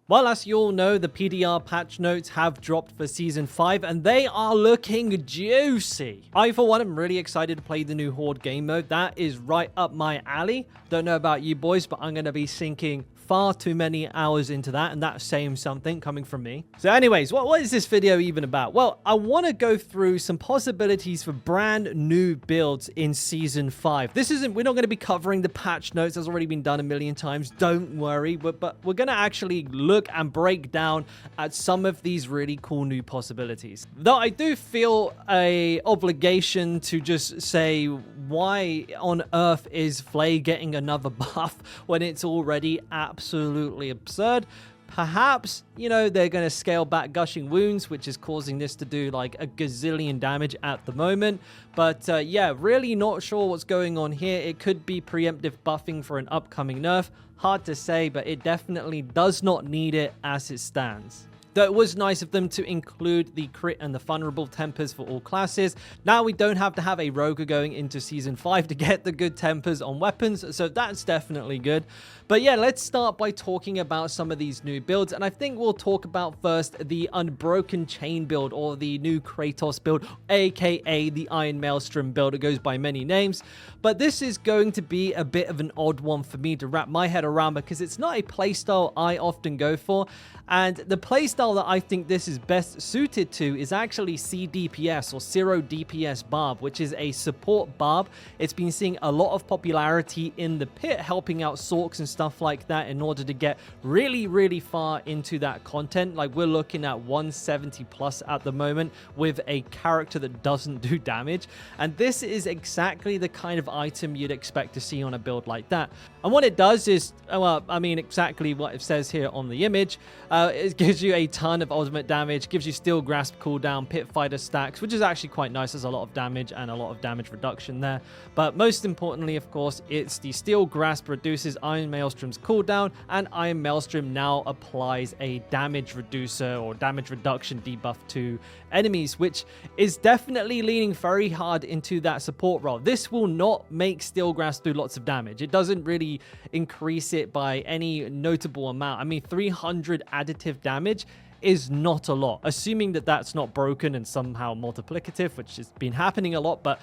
Well, as you all know, the PTR patch notes have dropped for Season 5, and they are looking juicy. I, for one, am really excited to play the new Horde game mode. That is right up my alley. Don't know about you boys, but I'm going to be sinking far too many hours into that, and that's saying something coming from me. So anyways, what is this video even about? Well, I want to go through some possibilities for brand new builds in Season 5. We're not going to be covering the patch notes. That's already been done a million times. Don't worry. But we're going to actually look and break down at some of these really cool new possibilities. Though I do feel a obligation to just say, why on earth is Flay getting another buff when it's already absolutely absurd? Perhaps, you know, they're going to scale back Gushing Wounds, which is causing this to do like a gazillion damage at the moment. But yeah, really not sure what's going on here. It could be preemptive buffing for an upcoming nerf. Hard to say, but it definitely does not need it as it stands. Though it was nice of them to include the crit and the vulnerable tempers for all classes. Now we don't have to have a rogue going into Season 5 to get the good tempers on weapons, so that's definitely good. But yeah, let's start by talking about some of these new builds, and I think we'll talk about first the Unbroken Chain build, or the new Kratos build, aka the Iron Maelstrom build. It goes by many names, but this is going to be a bit of an odd one for me to wrap my head around because it's not a playstyle I often go for. And the playstyle that I think this is best suited to is actually CDPS, or Zero DPS Barb, which is a support Barb. It's been seeing a lot of popularity in the pit, helping out Sorks and stuff like that in order to get really, really far into that content. Like, we're looking at 170 plus at the moment with a character that doesn't do damage. And this is exactly the kind of item you'd expect to see on a build like that. And what it does is, well, I mean, exactly what it says here on the image. It gives you a ton of ultimate damage, gives you Steel Grasp cooldown, Pit Fighter stacks, which is actually quite nice. There's a lot of damage and a lot of damage reduction there. But most importantly, of course, it's the Steel Grasp reduces Iron Maelstrom's cooldown, and Iron Maelstrom now applies a damage reducer or damage reduction debuff to enemies, which is definitely leaning very hard into that support role. This will not make Steel Grasp do lots of damage. It doesn't really increase it by any notable amount. I mean, 300 additive damage is not a lot, assuming that that's not broken and somehow multiplicative, which has been happening a lot, but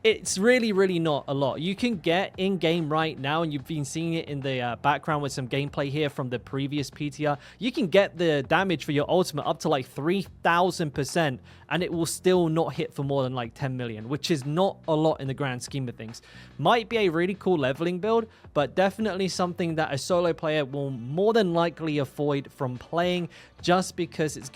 it's really, really not a lot. You can get in-game right now, and you've been seeing it in the background with some gameplay here from the previous PTR. You can get the damage for your ultimate up to like 3,000%, and it will still not hit for more than like 10 million, which is not a lot in the grand scheme of things. Might be a really cool leveling build, but definitely something that a solo player will more than likely avoid from playing, just because it's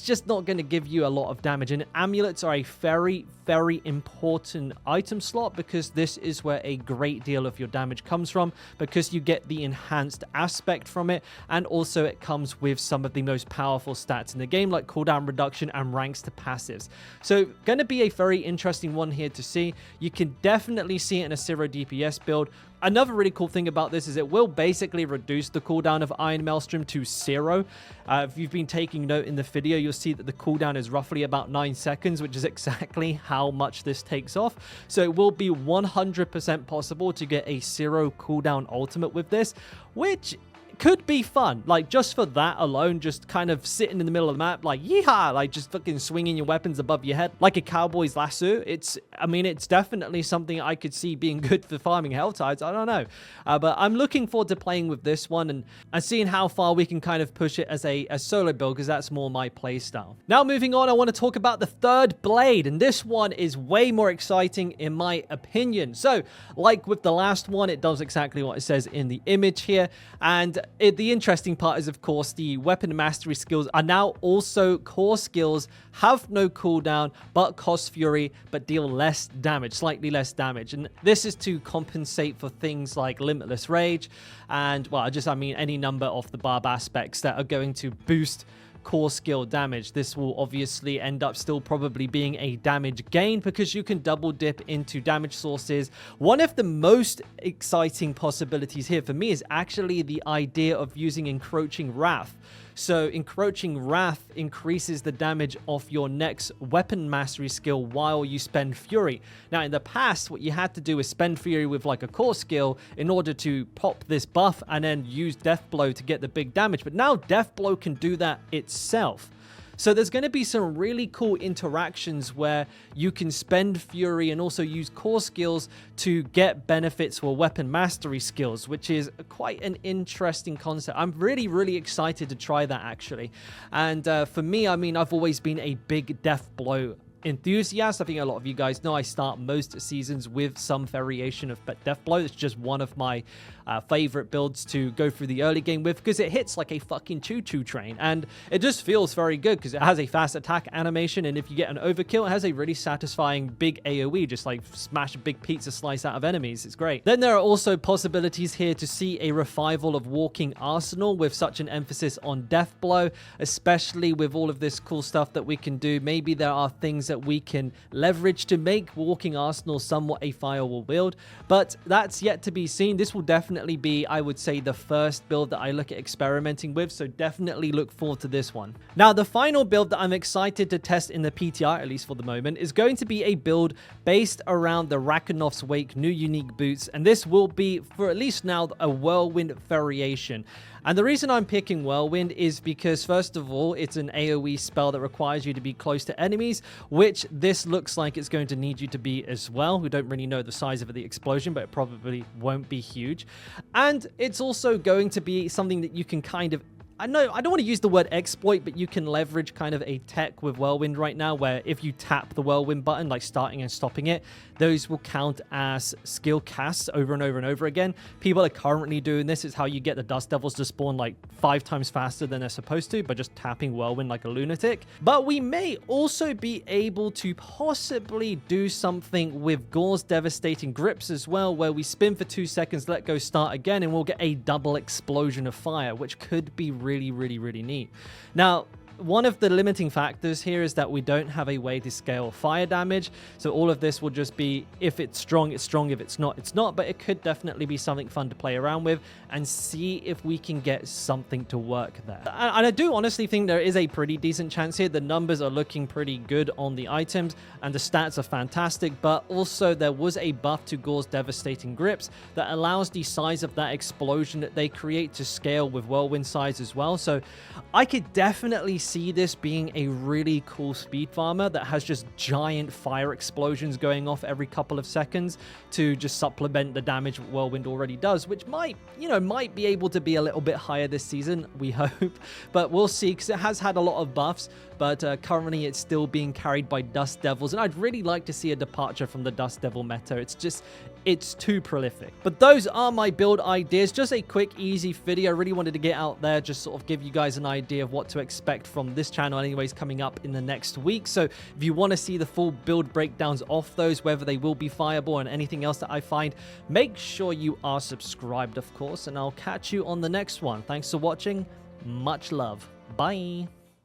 just not going to give you a lot of damage. And amulets are a very, very important item slot, because this is where a great deal of your damage comes from, because you get the enhanced aspect from it, and also it comes with some of the most powerful stats in the game, like cooldown reduction and ranks to passives. So going to be a very interesting one here to see. You can definitely see it in a Zero DPS build. Another really cool thing about this is it will basically reduce the cooldown of Iron Maelstrom to 0. If you've been taking note in the video, you'll see that the cooldown is roughly about 9 seconds, which is exactly how much this takes off. So it will be 100% possible to get a 0 cooldown ultimate with this, which could be fun. Like, just for that alone, just kind of sitting in the middle of the map, like, yeehaw, like just fucking swinging your weapons above your head like a cowboy's lasso. I mean, it's definitely something I could see being good for farming Hell Tides. I don't know. But I'm looking forward to playing with this one and seeing how far we can kind of push it as a solo build, because that's more my play style. Now, moving on, I want to talk about the third blade, and this one is way more exciting in my opinion. So, like with the last one, it does exactly what it says in the image here, and the interesting part is, of course, the weapon mastery skills are now also core skills, have no cooldown, but cost fury, but deal less damage, slightly less damage. And this is to compensate for things like Limitless Rage and, well, I mean any number of the Barb aspects that are going to boost core skill damage. This will obviously end up still probably being a damage gain because you can double dip into damage sources. One of the most exciting possibilities here for me is actually the idea of using Encroaching Wrath. So Encroaching Wrath increases the damage of your next weapon mastery skill while you spend Fury. Now in the past, what you had to do is spend Fury with like a core skill in order to pop this buff and then use Death Blow to get the big damage. But now Death Blow can do that itself. So there's going to be some really cool interactions where you can spend Fury and also use core skills to get benefits for weapon mastery skills, which is quite an interesting concept. I'm really, really excited to try that actually. And for me, I mean, I've always been a big Death Blow enthusiast. I think a lot of you guys know I start most seasons with some variation of Death Blow. It's just one of my favorite builds to go through the early game with because it hits like a fucking choo-choo train and it just feels very good because it has a fast attack animation, and if you get an overkill, it has a really satisfying big AoE, just like smash a big pizza slice out of enemies. It's great. Then there are also possibilities here to see a revival of Walking Arsenal with such an emphasis on Death Blow, especially with all of this cool stuff that we can do. Maybe there are things that we can leverage to make Walking Arsenal somewhat a viable build, but that's yet to be seen. This will definitely be, I would say, the first build that I look at experimenting with, so definitely look forward to this one. Now, the final build that I'm excited to test in the PTR, at least for the moment, is going to be a build based around the Rakenov's Wake new unique boots, and this will be, for at least now, a Whirlwind variation. And the reason I'm picking Whirlwind is because, first of all, it's an AoE spell that requires you to be close to enemies, which this looks like it's going to need you to be as well. We don't really know the size of the explosion, but it probably won't be huge. And it's also going to be something that you can kind of, I don't want to use the word exploit, but you can leverage kind of a tech with Whirlwind right now where if you tap the Whirlwind button, like starting and stopping it, those will count as skill casts over and over and over again. People are currently doing this. It's how you get the Dust Devils to spawn like 5 times faster than they're supposed to by just tapping Whirlwind like a lunatic. But we may also be able to possibly do something with Gore's Devastating Grips as well, where we spin for 2 seconds, let go, start again, and we'll get a double explosion of fire, which could be really neat. Now, one of the limiting factors here is that we don't have a way to scale fire damage, so all of this will just be, if it's strong, it's strong, if it's not, it's not, but it could definitely be something fun to play around with and see if we can get something to work there. And I do honestly think there is a pretty decent chance here. The numbers are looking pretty good on the items and the stats are fantastic, but also there was a buff to Gore's Devastating Grips that allows the size of that explosion that they create to scale with Whirlwind size as well. So I could definitely see this being a really cool speed farmer that has just giant fire explosions going off every couple of seconds to just supplement the damage Whirlwind already does, which might be able to be a little bit higher this season, we hope, but we'll see, because it has had a lot of buffs, but currently it's still being carried by Dust Devils, and I'd really like to see a departure from the Dust Devil meta. It's too prolific. But those are my build ideas. Just a quick, easy video. I really wanted to get out there, just sort of give you guys an idea of what to expect from this channel anyways coming up in the next week. So if you want to see the full build breakdowns of those, whether they will be fireable and anything else that I find, make sure you are subscribed, of course, and I'll catch you on the next one. Thanks for watching. Much love. Bye.